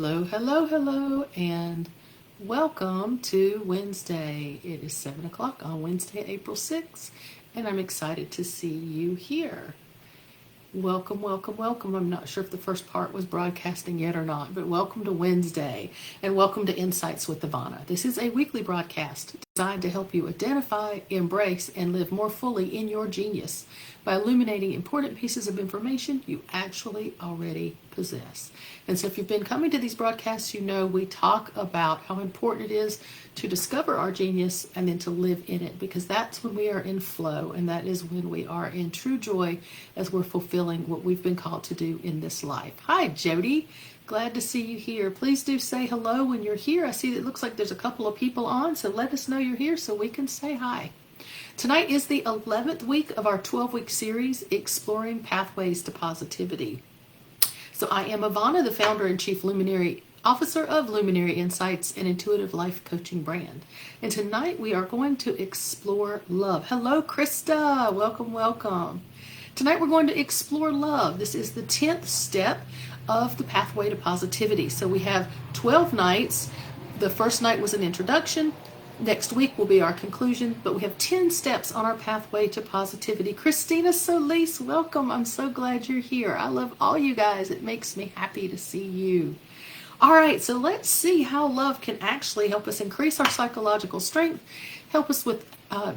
Hello, hello, hello, and welcome to Wednesday. It is 7 o'clock on Wednesday, April 6th, and I'm excited to see you here. Welcome, welcome, welcome. I'm not sure if the first part was broadcasting yet or not, but welcome to Wednesday, and welcome to Insights with Ivanna. This is a weekly broadcast designed to help you identify, embrace, and live more fully in your genius by illuminating important pieces of information you actually already possess. And so if you've been coming to these broadcasts, you know we talk about how important it is to discover our genius and then to live in it, because that's when we are in flow, and that is when we are in true joy as we're fulfilling what we've been called to do in this life. Hi, Jody. Glad to see you here. Please do say hello when you're here. I see that it looks like there's a couple of people on, so let us know you're here so we can say hi. Tonight is the 11th week of our 12-week series, Exploring Pathways to Positivity. So I am Ivanna, the founder and chief Luminary officer of Luminary Insights, an intuitive life coaching brand. And tonight we are going to explore love. Hello, Krista. Welcome, welcome. Tonight we're going to explore love. This is the 10th step of the pathway to positivity. So we have 12 nights. The first night was an introduction. Next week will be our conclusion, but we have 10 steps on our pathway to positivity. Christina Solis, welcome. I'm so glad you're here. I love all you guys. It makes me happy to see you. All right, so let's see how love can actually help us increase our psychological strength, help us with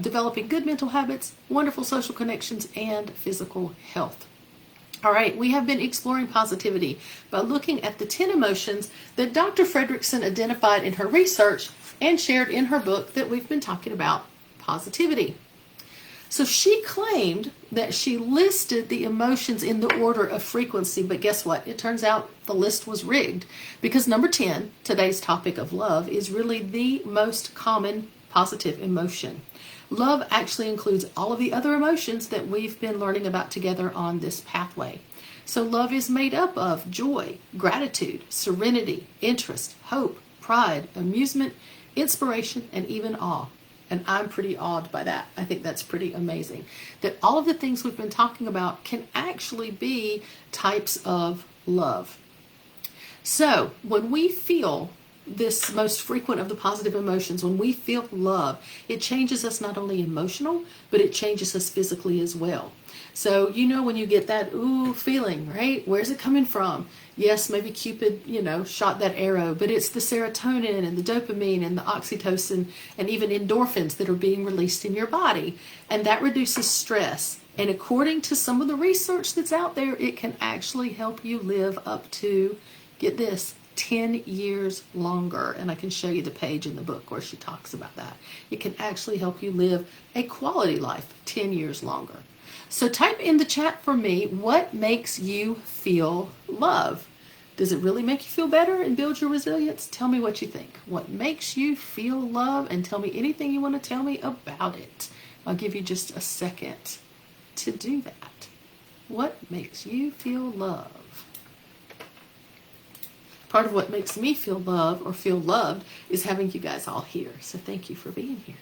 developing good mental habits, wonderful social connections, and physical health. All right, we have been exploring positivity by looking at the 10 emotions that Dr. Fredrickson identified in her research and shared in her book that we've been talking about, Positivity. So she claimed that she listed the emotions in the order of frequency, but guess what? It turns out the list was rigged, because number 10, today's topic of love, is really the most common positive emotion. Love actually includes all of the other emotions that we've been learning about together on this pathway. So love is made up of joy, gratitude, serenity, interest, hope, pride, amusement, inspiration, and even awe. And I'm pretty awed by that. I think that's pretty amazing. That all of the things we've been talking about can actually be types of love. So when we feel this most frequent of the positive emotions, when we feel love, it changes us not only emotional, but it changes us physically as well. So you know when you get that ooh feeling, right? Where's it coming from? Yes, maybe Cupid, shot that arrow, but it's the serotonin and the dopamine and the oxytocin and even endorphins that are being released in your body. And that reduces stress. And according to some of the research that's out there, it can actually help you live up to, get this, 10 years longer. And I can show you the page in the book where she talks about that. It can actually help you live a quality life 10 years longer. So type in the chat for me, what makes you feel love? Does it really make you feel better and build your resilience? Tell me what you think. What makes you feel love? And tell me anything you want to tell me about it. I'll give you just a second to do that. What makes you feel love? Part of what makes me feel love or feel loved is having you guys all here. So thank you for being here.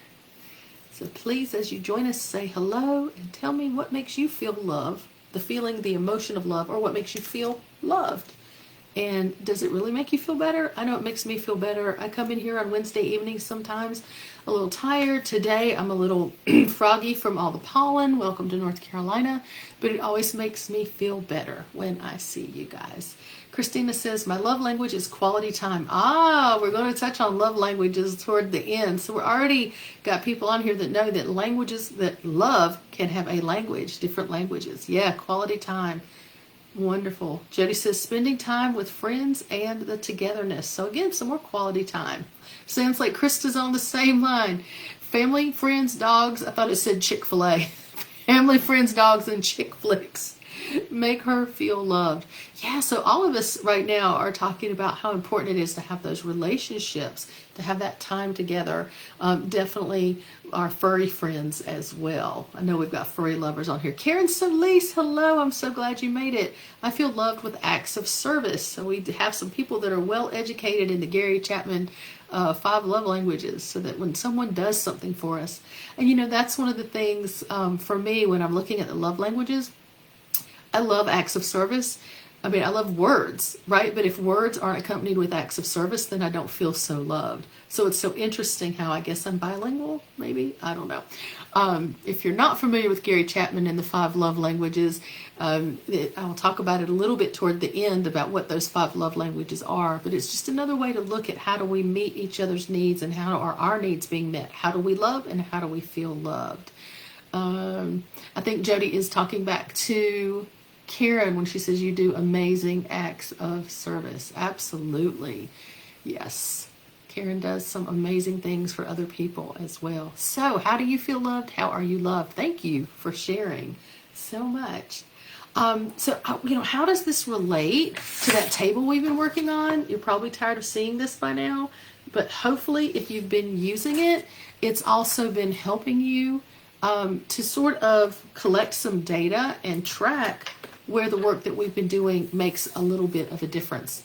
So please, as you join us, say hello and tell me what makes you feel love, the feeling, the emotion of love, or what makes you feel loved. And does it really make you feel better? I know it makes me feel better. I come in here on Wednesday evenings sometimes a little tired. Today I'm a little froggy from all the pollen. Welcome to North Carolina. But it always makes me feel better when I see you guys. Christina says, my love language is quality time. We're going to touch on love languages toward the end. So we're already got people on here that know that languages, that love can have a language, different languages. Yeah, quality time. Wonderful. Jody says, spending time with friends and the togetherness. So again, some more quality time. Sounds like Krista's on the same line. Family, friends, dogs. I thought it said Chick-fil-A. Family, friends, dogs, and chick flicks. Make her feel loved. Yeah, so all of us right now are talking about how important it is to have those relationships, to have that time together. Definitely our furry friends as well. I know we've got furry lovers on here. Karen Solis, hello. I'm so glad you made it. I feel loved with acts of service. So we have some people that are well educated in the Gary Chapman 5 love languages, so that when someone does something for us, and that's one of the things for me when I'm looking at the love languages, I love acts of service. I mean, I love words, right? But if words aren't accompanied with acts of service, then I don't feel so loved. So it's so interesting how I guess I'm bilingual, maybe? I don't know. If you're not familiar with Gary Chapman and the 5 love languages, I'll talk about it a little bit toward the end about what those 5 love languages are. But it's just another way to look at how do we meet each other's needs and how are our needs being met? How do we love and how do we feel loved? I think Jody is talking back to Karen when she says you do amazing acts of service. Absolutely. Yes. Karen does some amazing things for other people as well. So how do you feel loved? How are you loved? Thank you for sharing so much. How does this relate to that table we've been working on? You're probably tired of seeing this by now, but hopefully if you've been using it, it's also been helping you to sort of collect some data and track where the work that we've been doing makes a little bit of a difference.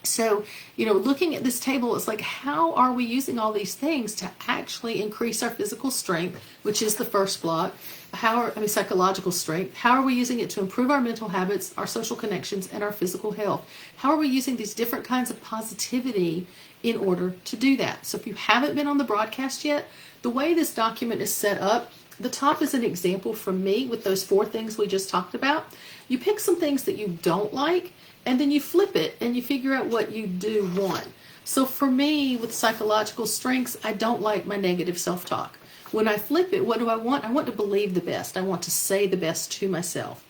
So, looking at this table, it's like, how are we using all these things to actually increase our physical strength, which is the first block, psychological strength? How are we using it to improve our mental habits, our social connections, and our physical health? How are we using these different kinds of positivity in order to do that? So if you haven't been on the broadcast yet, the way this document is set up, the top is an example from me with those 4 things we just talked about. You pick some things that you don't like, and then you flip it and you figure out what you do want. So for me, with psychological strengths, I don't like my negative self-talk. When I flip it, what do I want? I want to believe the best. I want to say the best to myself.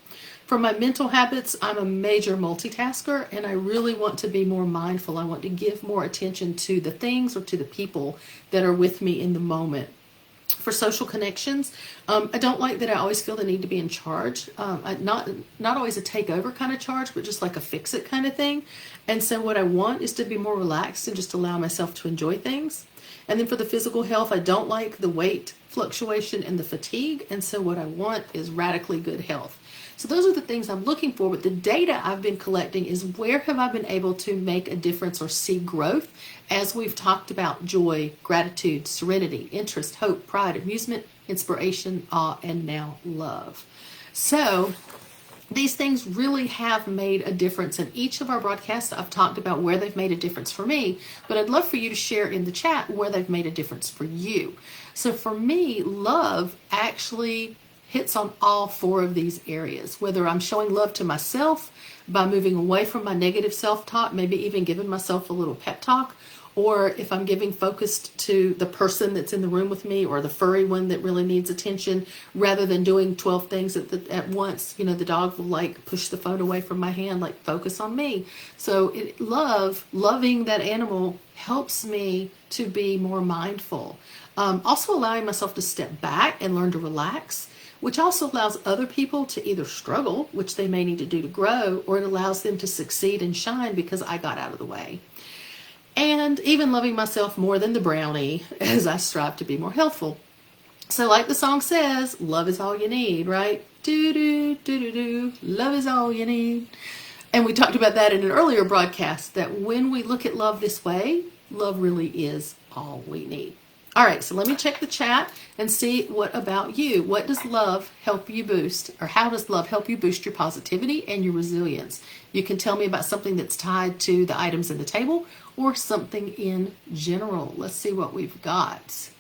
For my mental habits, I'm a major multitasker, and I really want to be more mindful. I want to give more attention to the things or to the people that are with me in the moment. For social connections, I don't like that I always feel the need to be in charge. Not always a takeover kind of charge, but just like a fix-it kind of thing. And so what I want is to be more relaxed and just allow myself to enjoy things. And then for the physical health, I don't like the weight fluctuation and the fatigue. And so what I want is radically good health. So those are the things I'm looking for, but the data I've been collecting is where have I been able to make a difference or see growth as we've talked about joy, gratitude, serenity, interest, hope, pride, amusement, inspiration, awe, and now love. So these things really have made a difference. In each of our broadcasts, I've talked about where they've made a difference for me, but I'd love for you to share in the chat where they've made a difference for you. So for me, love actually hits on all 4 of these areas, whether I'm showing love to myself by moving away from my negative self-talk, maybe even giving myself a little pep talk, or if I'm giving focus to the person that's in the room with me or the furry one that really needs attention, rather than doing 12 things at once. The dog will push the phone away from my hand, focus on me. So loving that animal helps me to be more mindful. Also allowing myself to step back and learn to relax, which also allows other people to either struggle, which they may need to do to grow, or it allows them to succeed and shine because I got out of the way. And even loving myself more than the brownie as I strive to be more healthful. So like the song says, love is all you need, right? Do, love is all you need. And we talked about that in an earlier broadcast, that when we look at love this way, love really is all we need. All right, so let me check the chat and see what about you. What does love help you boost, or how does love help you boost your positivity and your resilience? You can tell me about something that's tied to the items in the table or something in general. Let's see what we've got.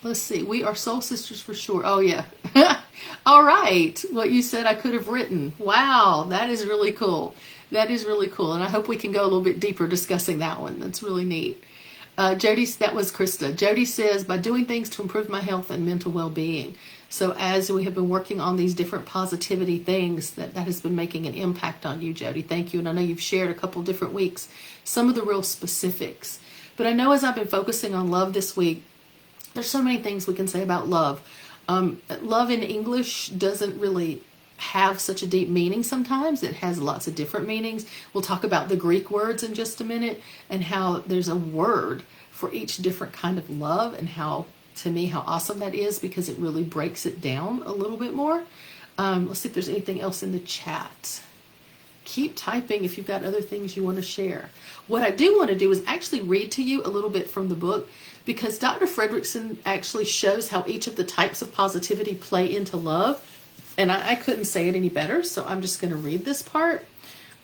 Let's see. We are soul sisters for sure. Oh, yeah. All right. What you said I could have written. Wow, that is really cool. That is really cool. And I hope we can go a little bit deeper discussing that one. That's really neat. Jody, that was Krista. Jody says, by doing things to improve my health and mental well-being. So as we have been working on these different positivity things, that has been making an impact on you, Jody. Thank you. And I know you've shared a couple different weeks, some of the real specifics. But I know as I've been focusing on love this week, there's so many things we can say about love. Love in English doesn't really have such a deep meaning sometimes. It has lots of different meanings. We'll talk about the Greek words in just a minute and how there's a word for each different kind of love, and how, to me, how awesome that is because it really breaks it down a little bit more. Let's see if there's anything else in the chat. Keep typing if you've got other things you want to share. What I do want to do is actually read to you a little bit from the book, because Dr. Fredrickson actually shows how each of the types of positivity play into love. And I couldn't say it any better, so I'm just going to read this part.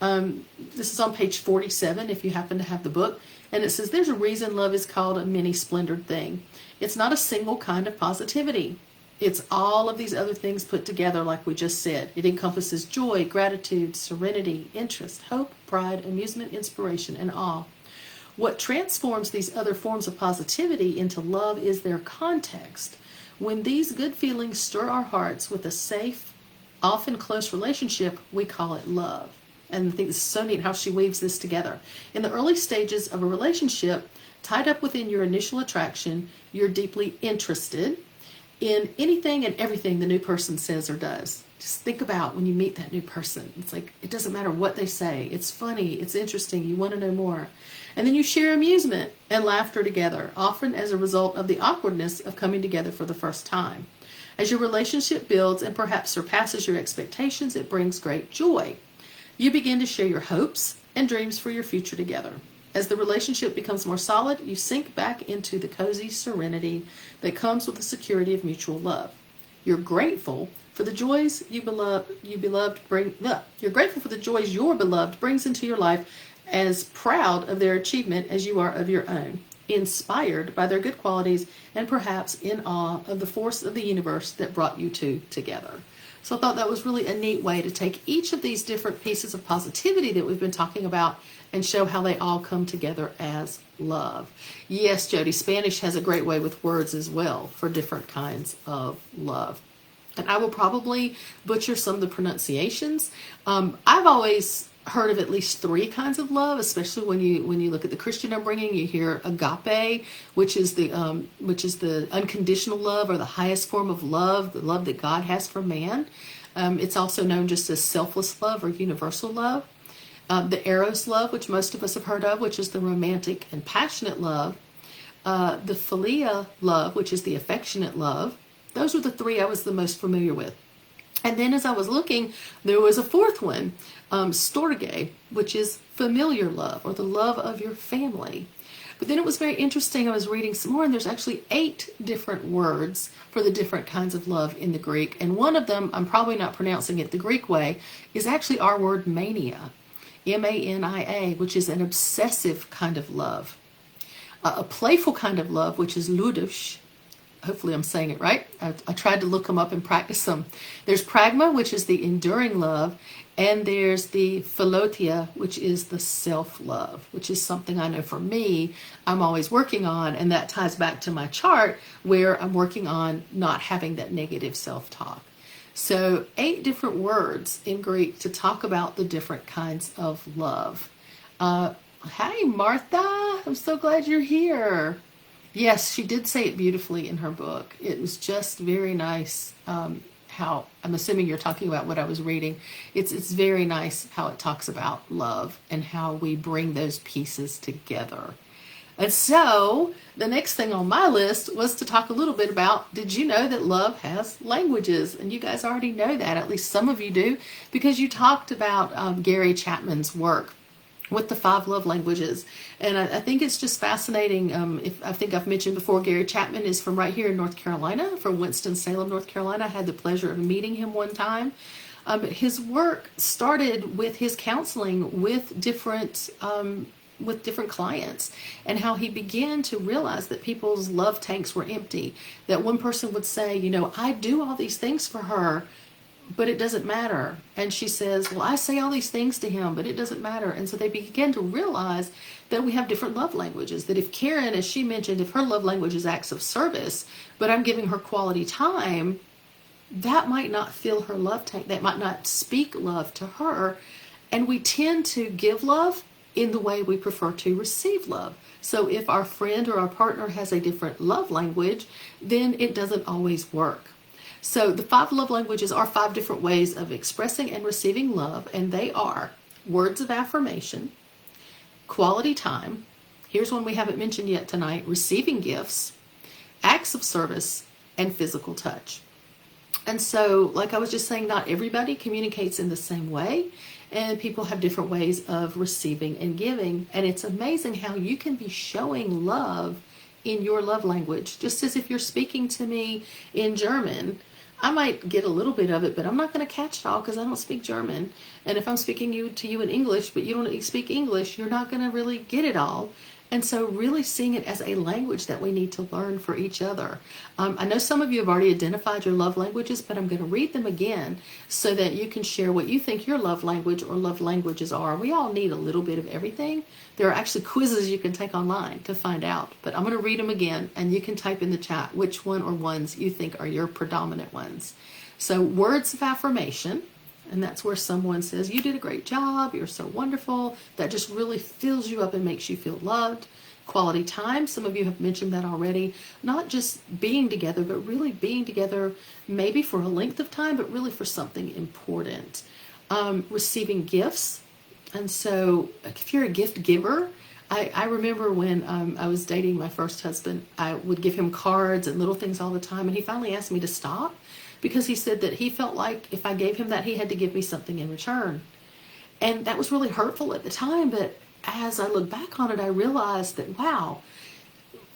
This is on page 47 if you happen to have the book. And it says, there's a reason love is called a many-splendored thing. It's not a single kind of positivity. It's all of these other things put together, like we just said. It encompasses joy, gratitude, serenity, interest, hope, pride, amusement, inspiration, and awe. What transforms these other forms of positivity into love is their context. When these good feelings stir our hearts with a safe, often close relationship, we call it love. And I think it's so neat how she weaves this together. In the early stages of a relationship, tied up within your initial attraction, you're deeply interested in anything and everything the new person says or does. Just think about when you meet that new person. It's like, it doesn't matter what they say. It's funny. It's interesting. You want to know more. And then you share amusement and laughter together, often as a result of the awkwardness of coming together for the first time. As your relationship builds and perhaps surpasses your expectations, it brings great joy. You begin to share your hopes and dreams for your future together. As the relationship becomes more solid, you sink back into the cozy serenity that comes with the security of mutual love. You're grateful for the joys your beloved brings into your life, as proud of their achievement as you are of your own, inspired by their good qualities, and perhaps in awe of the force of the universe that brought you two together. So I thought that was really a neat way to take each of these different pieces of positivity that we've been talking about and show how they all come together as love. Yes, Jody, Spanish has a great way with words as well for different kinds of love. And I will probably butcher some of the pronunciations. I've always heard of at least 3 kinds of love, especially when you look at the Christian upbringing. You hear agape, which is the unconditional love, or the highest form of love, the love that God has for man. It's also known just as selfless love or universal love. The eros love, which most of us have heard of, which is the romantic and passionate love. The philia love, which is the affectionate love. Those were the 3 I was the most familiar with. And then as I was looking, there was a 4th one, storge, which is familiar love, or the love of your family. But then it was very interesting. I was reading some more, and there's actually 8 different words for the different kinds of love in the Greek. And one of them, I'm probably not pronouncing it the Greek way, is actually our word mania, M-A-N-I-A, which is an obsessive kind of love. A playful kind of love, which is ludish. Hopefully I'm saying it right. I tried to look them up and practice them. There's pragma, which is the enduring love, and there's the philotia, which is the self-love, which is something I know for me I'm always working on, and that ties back to my chart where I'm working on not having that negative self-talk. So 8 different words in Greek to talk about the different kinds of love. Hi, Martha. I'm so glad you're here. Yes, she did say it beautifully in her book. It was just very nice how, I'm assuming you're talking about what I was reading. It's very nice how it talks about love and how we bring those pieces together. And so the next thing on my list was to talk a little bit about, did you know that love has languages? And you guys already know that, at least some of you do, because you talked about Gary Chapman's work with the 5 love languages. And I think it's just fascinating. I think I've mentioned before, Gary Chapman is from right here in North Carolina, from Winston-Salem, North Carolina. I had the pleasure of meeting him one time. His work started with his counseling with different clients, and how he began to realize that people's love tanks were empty. That one person would say, I do all these things for her, but it doesn't matter. And she says, well, I say all these things to him, but it doesn't matter. And so they began to realize that we have different love languages. That if Karen, as she mentioned, if her love language is acts of service, but I'm giving her quality time, that might not fill her love tank. That might not speak love to her. And we tend to give love in the way we prefer to receive love. So if our friend or our partner has a different love language, then it doesn't always work. So the 5 love languages are 5 different ways of expressing and receiving love, and they are words of affirmation, quality time, here's one we haven't mentioned yet tonight, receiving gifts, acts of service, and physical touch. And so, like I was just saying, not everybody communicates in the same way, and people have different ways of receiving and giving. And it's amazing how you can be showing love in your love language. Just as if you're speaking to me in German, I might get a little bit of it, but I'm not going to catch it all because I don't speak German. And if I'm speaking to you in English, but you don't speak English, you're not going to really get it all. And so really seeing it as a language that we need to learn for each other. I know some of you have already identified your love languages, but I'm going to read them again so that you can share what you think your love language or love languages are. We all need a little bit of everything. There are actually quizzes you can take online to find out, but I'm going to read them again, and you can type in the chat which one or ones you think are your predominant ones. So words of affirmation. And that's where someone says, you did a great job, you're so wonderful. That just really fills you up and makes you feel loved. Quality time, some of you have mentioned that already. Not just being together, but really being together maybe for a length of time, but really for something important. Receiving gifts. And so if you're a gift giver, I remember when I was dating my first husband, I would give him cards and little things all the time. And he finally asked me to stop, because he said that he felt like if I gave him that, he had to give me something in return. And that was really hurtful at the time, but as I look back on it, I realized that, wow,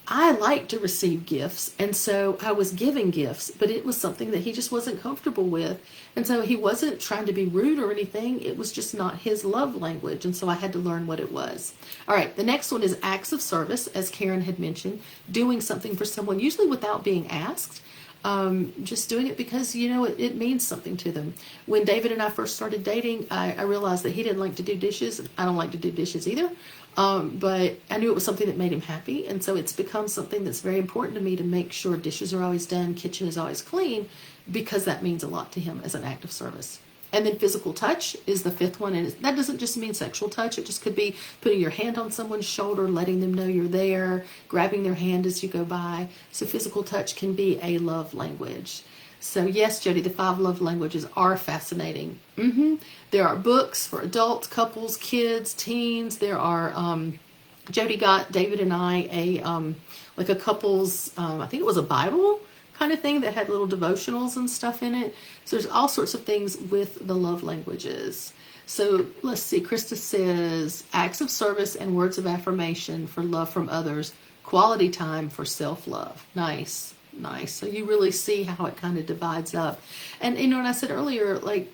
I like to receive gifts. And so I was giving gifts, but it was something that he just wasn't comfortable with. And so he wasn't trying to be rude or anything. It was just not his love language. And so I had to learn what it was. All right, the next one is acts of service, as Karen had mentioned, doing something for someone, usually without being asked. Just doing it because, it means something to them. When David and I first started dating, I realized that he didn't like to do dishes. I don't like to do dishes either. But I knew it was something that made him happy. And so it's become something that's very important to me to make sure dishes are always done, kitchen is always clean, because that means a lot to him as an act of service. And then physical touch is the fifth one. And that doesn't just mean sexual touch. It just could be putting your hand on someone's shoulder, letting them know you're there, grabbing their hand as you go by. So physical touch can be a love language. So yes, Jody, the 5 love languages are fascinating. There are books for adults, couples, kids, teens. There are, Jody got David and I a couple's, I think it was a Bible kind of thing that had little devotionals and stuff in it. So there's all sorts of things with the love languages. So let's see, Krista says acts of service and words of affirmation for love from others, quality time for self-love. Nice. So you really see how it kind of divides up. And and I said earlier, like,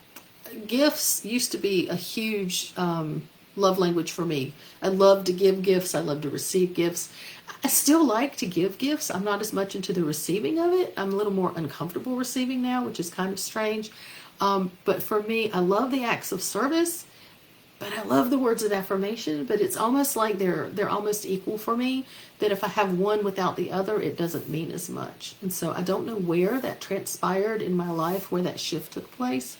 gifts used to be a huge love language for me. I love to give gifts. I love to receive gifts. I still like to give gifts. I'm not as much into the receiving of it. I'm a little more uncomfortable receiving now, which is kind of strange. But for me, I love the acts of service, but I love the words of affirmation. But it's almost like they're almost equal for me, that if I have one without the other, it doesn't mean as much. And so I don't know where that transpired in my life, where that shift took place.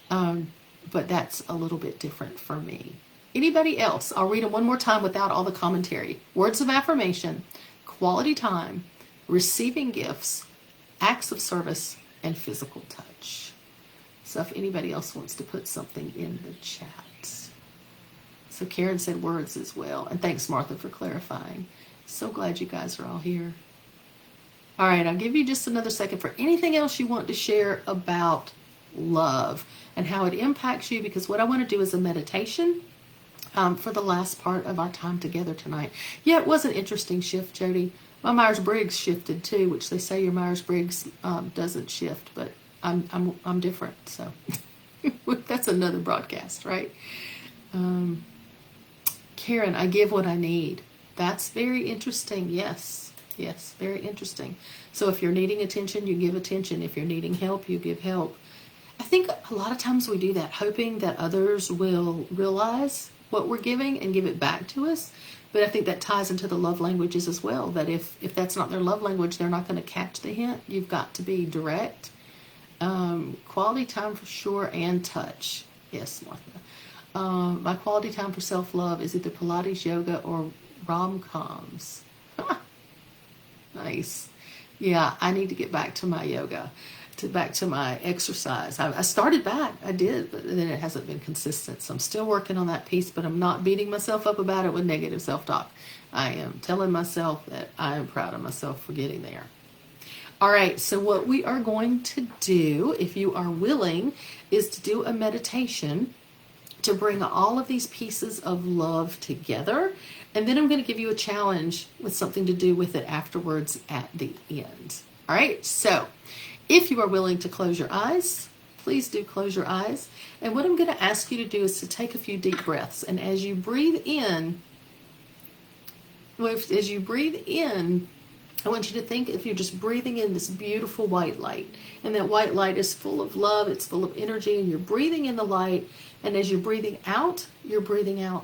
But that's a little bit different for me. Anybody else? I'll read them one more time without all the commentary. Words of affirmation, quality time, receiving gifts, acts of service, and physical touch. So if anybody else wants to put something in the chat. So Karen said words as well. And thanks, Martha, for clarifying. So glad you guys are all here. All right, I'll give you just another second for anything else you want to share about love and how it impacts you, because what I want to do is a meditation for the last part of our time together tonight. Yeah, it was an interesting shift, Jody. My Myers-Briggs shifted too, which they say your Myers-Briggs doesn't shift, but I'm different, so that's another broadcast, right? Karen, I give what I need. That's very interesting. Yes, very interesting. So if you're needing attention, you give attention. If you're needing help, you give help. I think a lot of times we do that, hoping that others will realize what we're giving and give it back to us. But I think that ties into the love languages as well, that if that's not their love language, they're not going to catch the hint. You've got to be direct. Quality time for sure, and touch. Yes, Martha. My quality time for self-love is either Pilates, yoga, or rom-coms. Nice. Yeah, I need to get back to my yoga, back to my exercise. I started back, I did, but then it hasn't been consistent. So I'm still working on that piece, but I'm not beating myself up about it with negative self-talk. I am telling myself that I am proud of myself for getting there. All right, so what we are going to do, if you are willing, is to do a meditation to bring all of these pieces of love together. And then I'm going to give you a challenge with something to do with it afterwards at the end. All right, so If you are willing to close your eyes, please do close your eyes. And what I'm going to ask you to do is to take a few deep breaths. And as you breathe in, I want you to think if you're just breathing in this beautiful white light. And that white light is full of love, it's full of energy, and you're breathing in the light. And as you're breathing out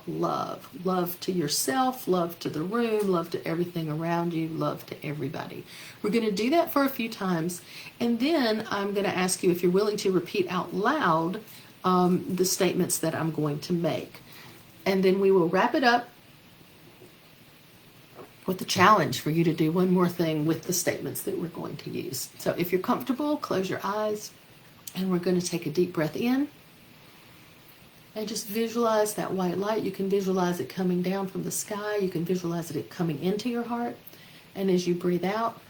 love. Love to yourself, love to the room, love to everything around you, love to everybody. We're going to do that for a few times. And then I'm going to ask you if you're willing to repeat out loud the statements that I'm going to make. And then we will wrap it up with the challenge for you to do one more thing with the statements that we're going to use. So if you're comfortable, close your eyes, and we're going to take a deep breath in and just visualize that white light. You can visualize it coming down from the sky. You can visualize it coming into your heart. And as you breathe out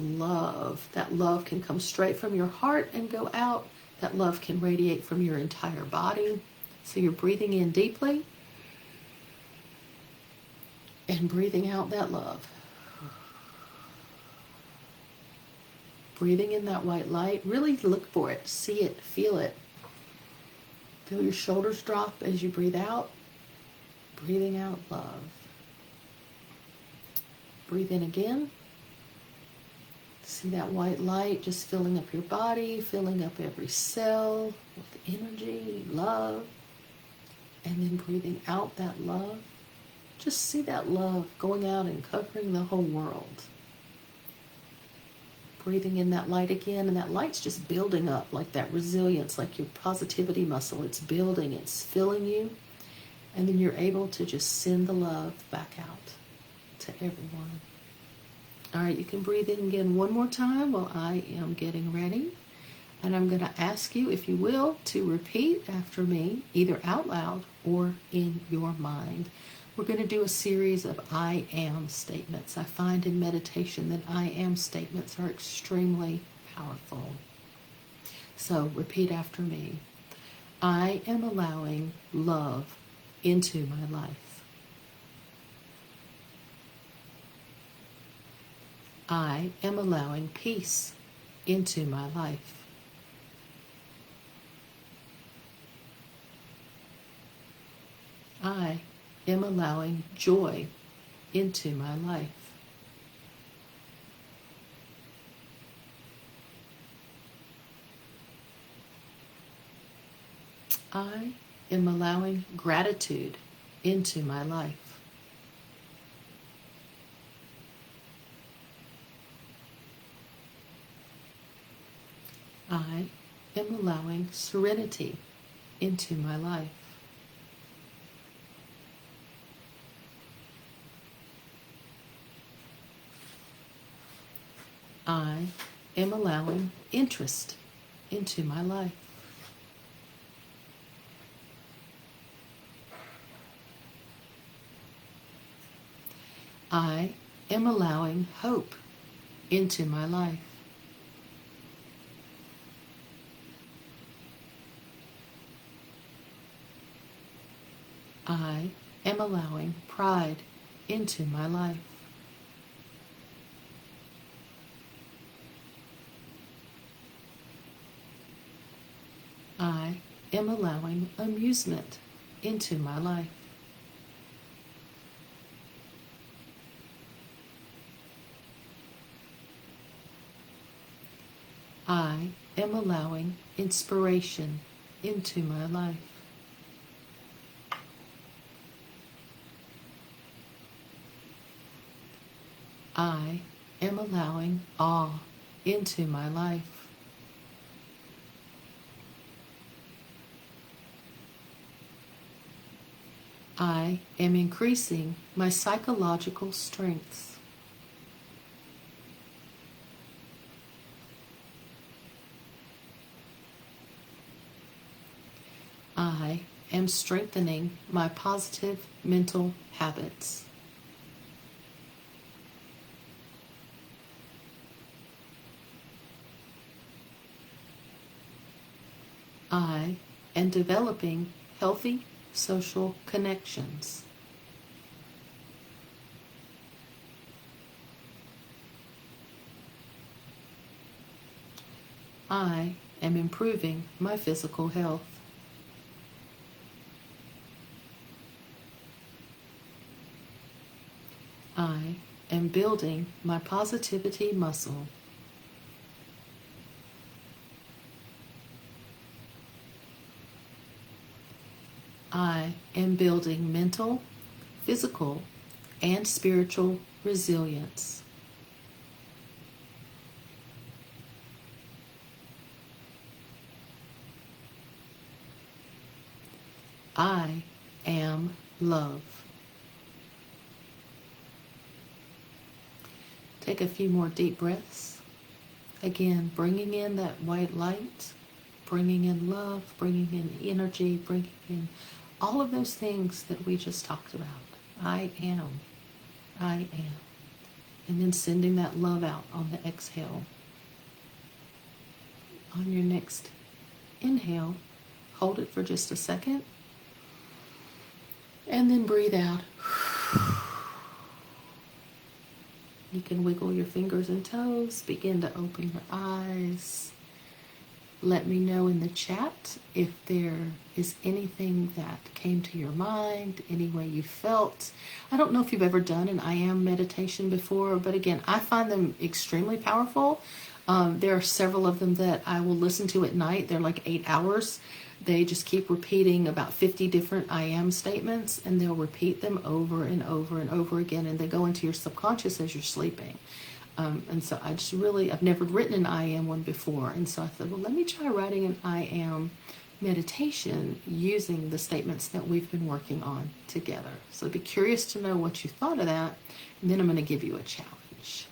love. That love can come straight from your heart and go out. That love can radiate from your entire body. So you're breathing in deeply and breathing out that love. Breathing in that white light. Really look for it. See it. Feel it. Feel your shoulders drop as you breathe out. Breathing out love. Breathe in again. See that white light just filling up your body, filling up every cell with energy, love. And then breathing out that love. Just see that love going out and covering the whole world. Breathing in that light again, and that light's just building up like that resilience, like your positivity muscle. It's building, it's filling you, and then you're able to just send the love back out to everyone. All right, you can breathe in again one more time while I am getting ready. And I'm going to ask you, if you will, to repeat after me, either out loud or in your mind. We're going to do a series of I am statements. I find in meditation that I am statements are extremely powerful. So repeat after me. I am allowing love into my life. I am allowing peace into my life. I am allowing joy into my life. I am allowing gratitude into my life. I am allowing serenity into my life. I am allowing interest into my life. I am allowing hope into my life. I am allowing pride into my life. I am allowing amusement into my life. I am allowing inspiration into my life. I am allowing awe into my life. I am increasing my psychological strengths. I am strengthening my positive mental habits. I am developing healthy social connections. I am improving my physical health. I am building my positivity muscle. I am building mental, physical, and spiritual resilience. I am love. Take a few more deep breaths. Again, bringing in that white light, bringing in love, bringing in energy, bringing in all of those things that we just talked about. I am. I am. And then sending that love out on the exhale. On your next inhale, hold it for just a second. And then breathe out. You can wiggle your fingers and toes, begin to open your eyes. Let me know in the chat if there is anything that came to your mind, any way you felt. I don't know if you've ever done an I am meditation before, but again, I find them extremely powerful. There are several of them that I will listen to at night. They're like 8 hours. They just keep repeating about 50 different I am statements, and they'll repeat them over and over and over again, and they go into your subconscious as you're sleeping. And so I've never written an I am one before, and so I thought, well, let me try writing an I am meditation using the statements that we've been working on together. So I'd be curious to know what you thought of that, and then I'm going to give you a challenge.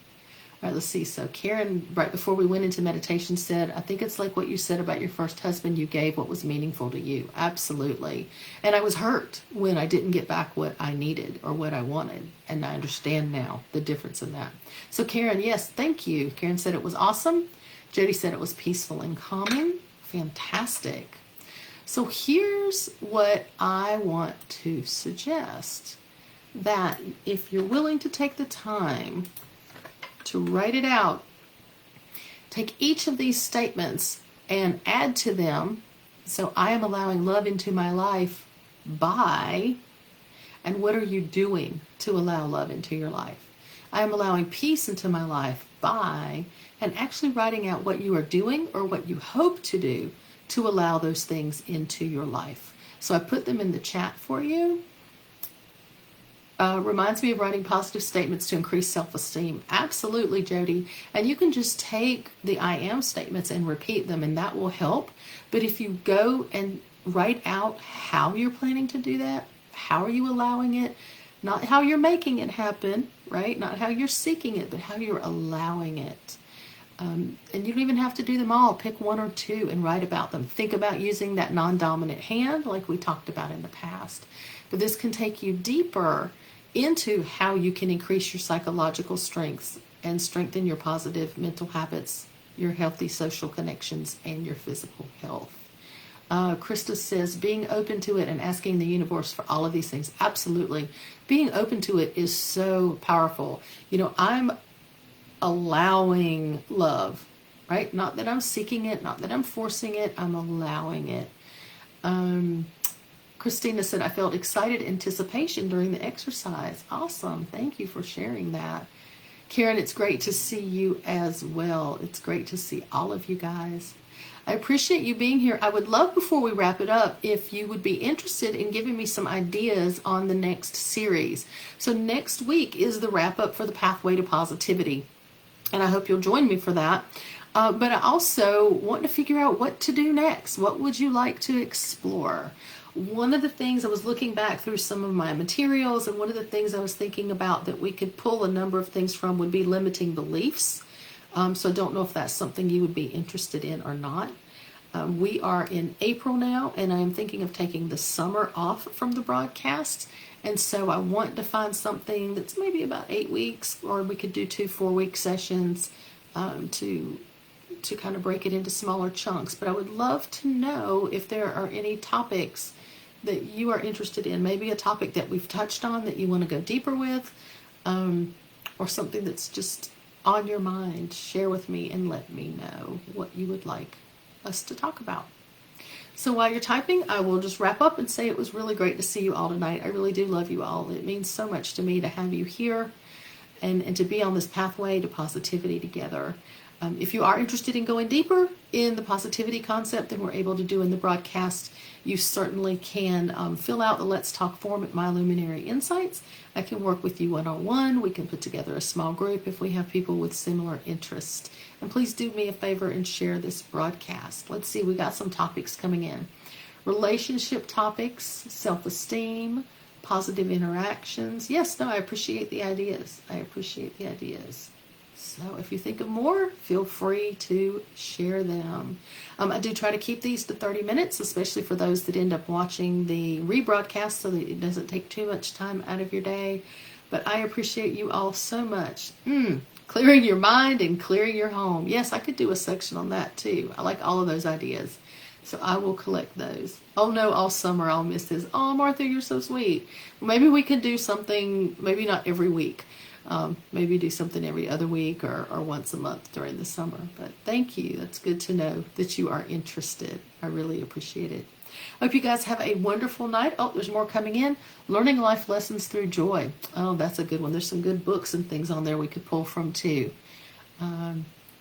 All right, let's see. So Karen, right before we went into meditation, said, I think it's like what you said about your first husband. You gave what was meaningful to you. Absolutely. And I was hurt when I didn't get back what I needed or what I wanted. And I understand now the difference in that. So Karen, yes, thank you. Karen said it was awesome. Jody said it was peaceful and calming. Fantastic. So here's what I want to suggest, that if you're willing to take the time to write it out, take each of these statements and add to them. So I am allowing love into my life by, and what are you doing to allow love into your life? I am allowing peace into my life by, and actually writing out what you are doing or what you hope to do to allow those things into your life. So I put them in the chat for you. Reminds me of writing positive statements to increase self-esteem. Absolutely, Jody. And you can just take the I am statements and repeat them, and that will help. But if you go and write out how you're planning to do that, how are you allowing it, not how you're making it happen, right? Not how you're seeking it, but how you're allowing it. And you don't even have to do them all. Pick one or two and write about them. Think about using that non-dominant hand like we talked about in the past. But this can take you deeper into how you can increase your psychological strengths and strengthen your positive mental habits, your healthy social connections, and your physical health. Krista says, being open to it and asking the universe for all of these things. Absolutely. Being open to it is so powerful. You know, I'm allowing love, right? Not that I'm seeking it, not that I'm forcing it, I'm allowing it. Christina said, I felt excited anticipation during the exercise. Awesome. Thank you for sharing that. Karen, it's great to see you as well. It's great to see all of you guys. I appreciate you being here. I would love, before we wrap it up, if you would be interested in giving me some ideas on the next series. So next week is the wrap up for the Pathway to Positivity, and I hope you'll join me for that. But I also want to figure out what to do next. What would you like to explore? One of the things, I was looking back through some of my materials, and one of the things I was thinking about that we could pull a number of things from would be limiting beliefs. So I don't know if that's something you would be interested in or not. We are in April now, and I am thinking of taking the summer off from the broadcasts. And so I want to find something that's maybe about 8 weeks, or we could do 2 4-week sessions to kind of break it into smaller chunks. But I would love to know if there are any topics that you are interested in, maybe a topic that we've touched on that you want to go deeper with, or something that's just on your mind, share with me and let me know what you would like us to talk about. So while you're typing, I will just wrap up and say it was really great to see you all tonight. I really do love you all. It means so much to me to have you here and to be on this pathway to positivity together. If you are interested in going deeper in the positivity concept than we're able to do in the broadcast, you certainly can fill out the Let's Talk form at My Luminary Insights. I can work with you one-on-one. We can put together a small group if we have people with similar interests. And please do me a favor and share this broadcast. Let's see, we got some topics coming in. Relationship topics, self-esteem, positive interactions. Yes, no, I appreciate the ideas. I appreciate the ideas. So if you think of more, feel free to share them. I do try to keep these to 30 minutes, especially for those that end up watching the rebroadcast so that it doesn't take too much time out of your day. But I appreciate you all so much. Clearing your mind and clearing your home. Yes, I could do a section on that too. I like all of those ideas. So I will collect those. Oh no, all summer I'll miss this. Oh, Martha, you're so sweet. Maybe we could do something, maybe not every week. Maybe do something every other week or once a month during the summer. But thank you. That's good to know that you are interested. I really appreciate it. I hope you guys have a wonderful night. Oh, there's more coming in. Learning life lessons through joy. Oh, that's a good one. There's some good books and things on there we could pull from too.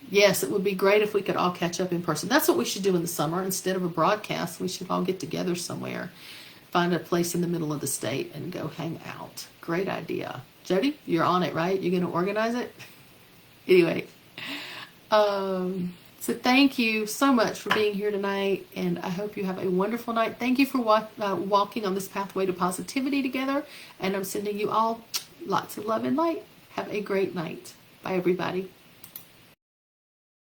Yes, it would be great if we could all catch up in person. That's what we should do in the summer. Instead of a broadcast, we should all get together somewhere. Find a place in the middle of the state and go hang out. Great idea. Jody, you're on it, right? You're going to organize it? Anyway, so thank you so much for being here tonight, and I hope you have a wonderful night. Thank you for walking on this pathway to positivity together, and I'm sending you all lots of love and light. Have a great night. Bye, everybody.